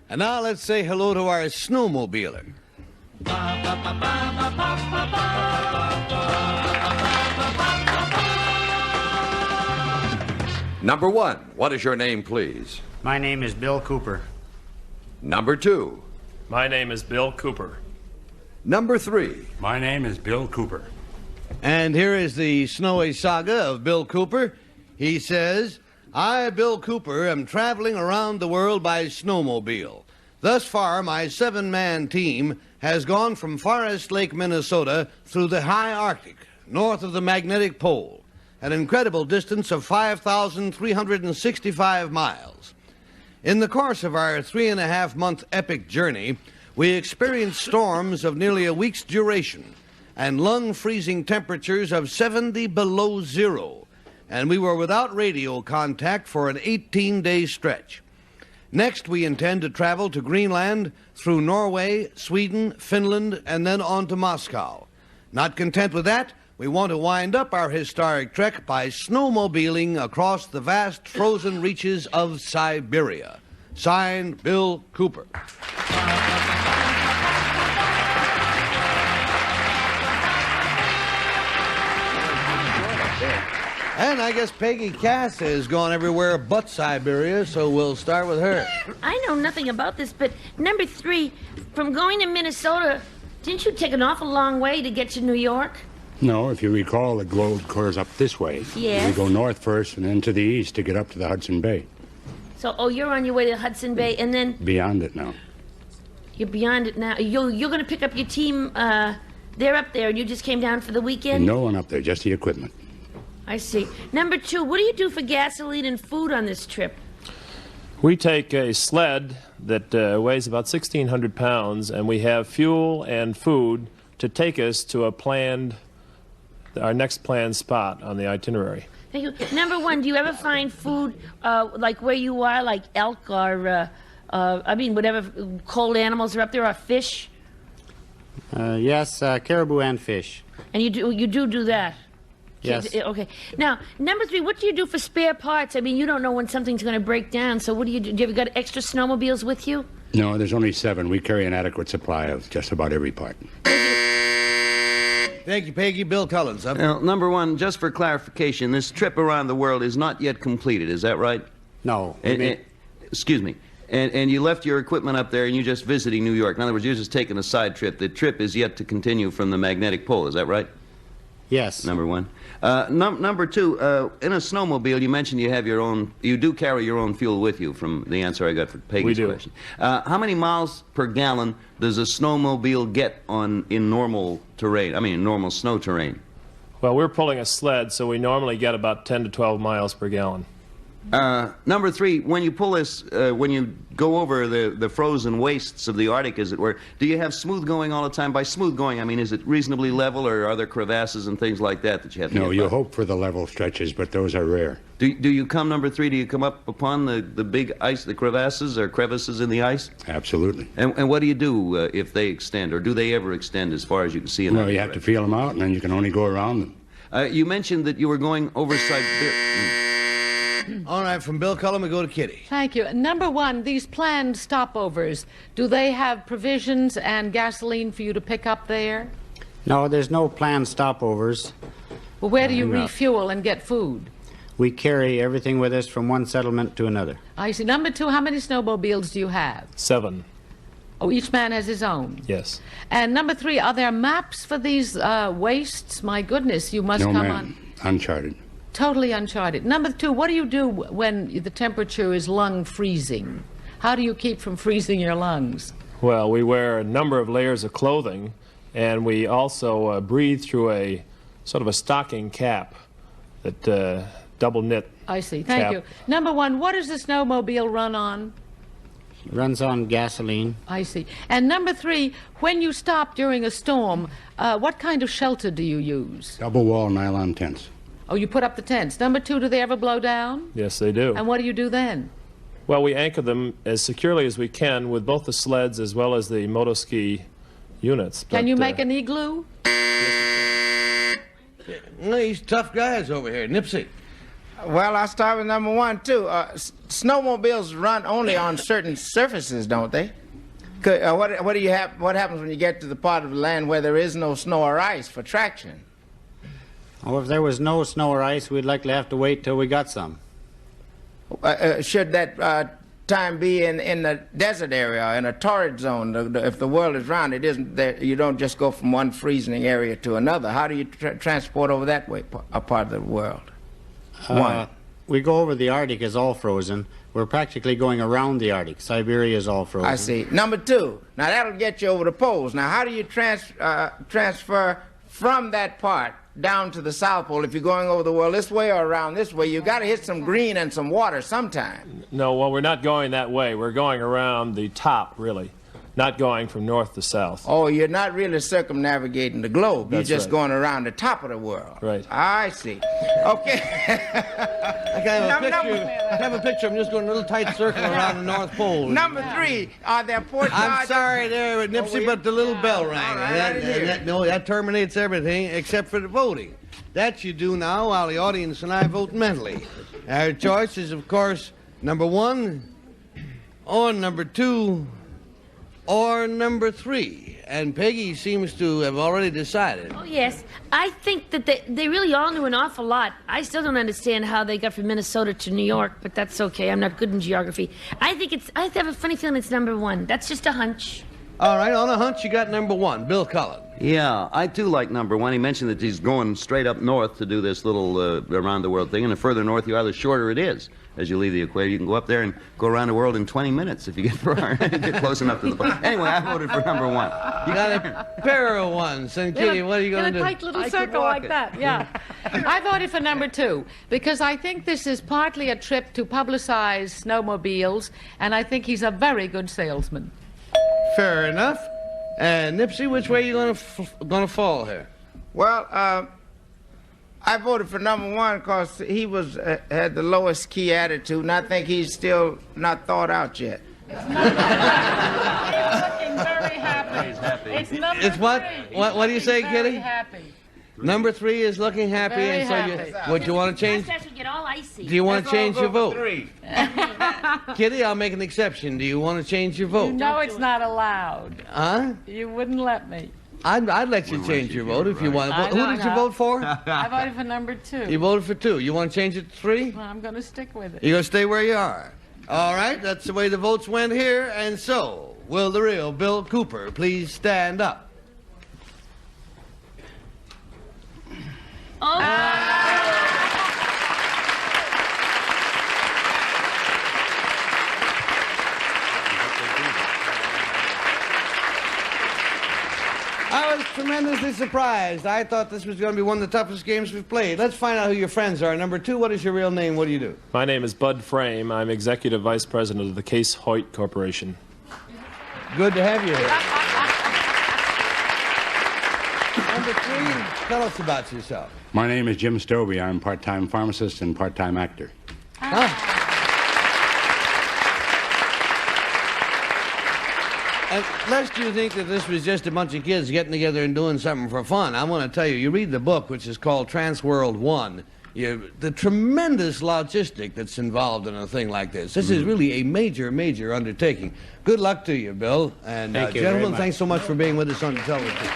And now let's say hello to our snowmobiler. Number 1, what is your name, please? My name is Bill Cooper. Number 2. My name is Bill Cooper. Number 3. My name is Bill Cooper. And here is the snowy saga of Bill Cooper. He says, I, Bill Cooper, am traveling around the world by snowmobile. Thus far, my 7-man team has gone from Forest Lake, Minnesota, through the high Arctic, north of the magnetic pole, an incredible distance of 5,365 miles. In the course of our 3.5-month epic journey, we experienced storms of nearly a week's duration and lung-freezing temperatures of 70 below zero, and we were without radio contact for an 18-day stretch. Next, we intend to travel to Greenland, through Norway, Sweden, Finland, and then on to Moscow. Not content with that, we want to wind up our historic trek by snowmobiling across the vast frozen reaches of Siberia. Signed, Bill Cooper. And I guess Peggy Cass has gone everywhere but Siberia, so we'll start with her. I know nothing about this, but number 3, from going to Minnesota, didn't you take an awful long way to get to New York? No, if you recall, the globe curves up this way. Yes. We go north first and then to the east to get up to the Hudson Bay. So, you're on your way to Hudson Bay, and then... Beyond it now. You're beyond it now. You're going to pick up your team, they're up there, and you just came down for the weekend? No one up there, just the equipment. I see. Number 2, what do you do for gasoline and food on this trip? We take a sled that weighs about 1,600 pounds, and we have fuel and food to take us to our next planned spot on the itinerary. Thank you. Number 1, do you ever find food like where you are, like elk or, whatever cold animals are up there, or fish? Yes, caribou and fish. And you do that? Yes. Okay. Now, number 3, what do you do for spare parts? I mean, you don't know when something's going to break down, so what do you do? Do you have got extra snowmobiles with you? No, there's only 7. We carry an adequate supply of just about every part. Thank you, Peggy. Bill Collins, up. Now, number 1, just for clarification, this trip around the world is not yet completed, is that right? No. Excuse me. And you left your equipment up there and you're just visiting New York. In other words, you're just taking a side trip. The trip is yet to continue from the magnetic pole, is that right? Yes. Number 1. Number 2, in a snowmobile, you mentioned you do carry your own fuel with you from the answer I got for Peggy's question. How many miles per gallon does a snowmobile get in normal terrain, in normal snow terrain? Well, we're pulling a sled, so we normally get about 10 to 12 miles per gallon. Number 3, when you pull this, when you go over the frozen wastes of the Arctic, as it were, do you have smooth going all the time? By smooth going, I mean, is it reasonably level, or are there crevasses and things like that you have to No, get you by? hope for the level stretches, but those are rare. Do you come, number 3, do you come up upon the big ice, the crevasses or crevices in the ice? Absolutely. And what do you do if they extend, or do they ever extend as far as you can see? No, you have to feel them out, and then you can only go around them. You mentioned that you were going over Siberia. All right, from Bill Cullum, we go to Kitty. Thank you. Number 1, these planned stopovers, do they have provisions and gasoline for you to pick up there? No, there's no planned stopovers. Well, where do you No. refuel and get food? We carry everything with us from one settlement to another. I see. Number 2, how many snowmobiles do you have? 7. Oh, each man has his own. Yes. And number 3, are there maps for these wastes? My goodness, you must No, come ma'am. on. Uncharted. Totally uncharted. Number 2, what do you do when the temperature is lung freezing? How do you keep from freezing your lungs? Well, we wear a number of layers of clothing, and we also breathe through a sort of a stocking cap that double knit. I see. Thank cap. you. Number 1, what does the snowmobile run on? It runs on gasoline. I see. And number 3, when you stop during a storm, what kind of shelter do you use? Double wall nylon tents. Oh, you put up the tents. Number 2, do they ever blow down? Yes, they do. And what do you do then? Well, we anchor them as securely as we can with both the sleds as well as the motoski units. Can you make an igloo? These tough guys over here. Nipsey. Well, I'll start with number one, too. Snowmobiles run only on certain surfaces, don't they? What happens when you get to the part of the land where there is no snow or ice for traction? Well, if there was no snow or ice, we'd likely have to wait till we got some. Should that time be in the desert area, in a torrid zone? If the world is round, it isn't there, you don't just go from one freezing area to another. How do you transport over that way, a part of the world? We go over the Arctic is all frozen. We're practically going around the Arctic. Siberia is all frozen. I see. Number two. Now that'll get you over the poles. Now how do you transfer from that part down to the South Pole if you're going over the world this way or around this way? You got to hit some green and some water sometime. No, well, we're not going that way. We're going around the top, really, not going from north to south. Oh, you're not really circumnavigating the globe. That's you're just right. going around the top of the world. Right. I see. Okay. I have a picture. I'm just going a little tight circle around the North Pole. Number three, are there port I'm charges? sorry there, Nipsey, but the little bell rang. That terminates everything except for the voting. That you do now while the audience and I vote mentally. Our choice is, of course, number one, or number two, or number three. And Peggy seems to have already decided. Oh, yes. I think that they really all knew an awful lot. I still don't understand how they got from Minnesota to New York, but that's okay. I'm not good in geography. I have a funny feeling it's number one. That's just a hunch. All right, on a hunch, you got number one, Bill Cullen. Yeah, I too like number one. He mentioned that he's going straight up north to do this little around the world thing, and the further north you are, the shorter it is. As you leave the equator, you can go up there and go around the world in 20 minutes if you get far, get close enough to the pole. Anyway, I voted for number one. You got a pair of ones. And Kitty, what are you going to do? In a tight little circle like that, yeah. I voted for number two because I think this is partly a trip to publicize snowmobiles, and I think he's a very good salesman. Fair enough. And Nipsey, which way are you going to fall here? Well, I voted for number one because he had the lowest key attitude, and I think he's still not thought out yet. He's looking very happy. He's happy. It's number It's what? three. What do you say, Very Kitty? happy. Number three is looking happy, Very and so happy. would you want to change? Mustache would get all icy. Do you want to change your vote? Three. Kitty, I'll make an exception. Do you want to change your vote? No, it's not allowed. Huh? You wouldn't let me. I'd let you change your vote if you want. I Who know, did you no. vote for? I voted for number two. You voted for two. You want to change it to three? Well, I'm going to stick with it. You're going to stay where you are. All right, that's the way the votes went here. And so, will the real Bill Cooper please stand up? I was tremendously surprised. I thought this was going to be one of the toughest games we've played. Let's find out who your friends are. Number two, what is your real name? What do you do? My name is Bud Frame. I'm Executive Vice President of the Case Hoyt Corporation. Good to have you here. Number three, tell us about yourself. My name is Jim Stobie. I'm part-time pharmacist and part-time actor. Lest you think that this was just a bunch of kids getting together and doing something for fun, I want to tell you, you read the book, which is called Transworld 1, the tremendous logistic that's involved in a thing like this. This is really a major, major undertaking. Good luck to you, Bill. And Thank you very gentlemen, much. thanks so much for being with us on the television.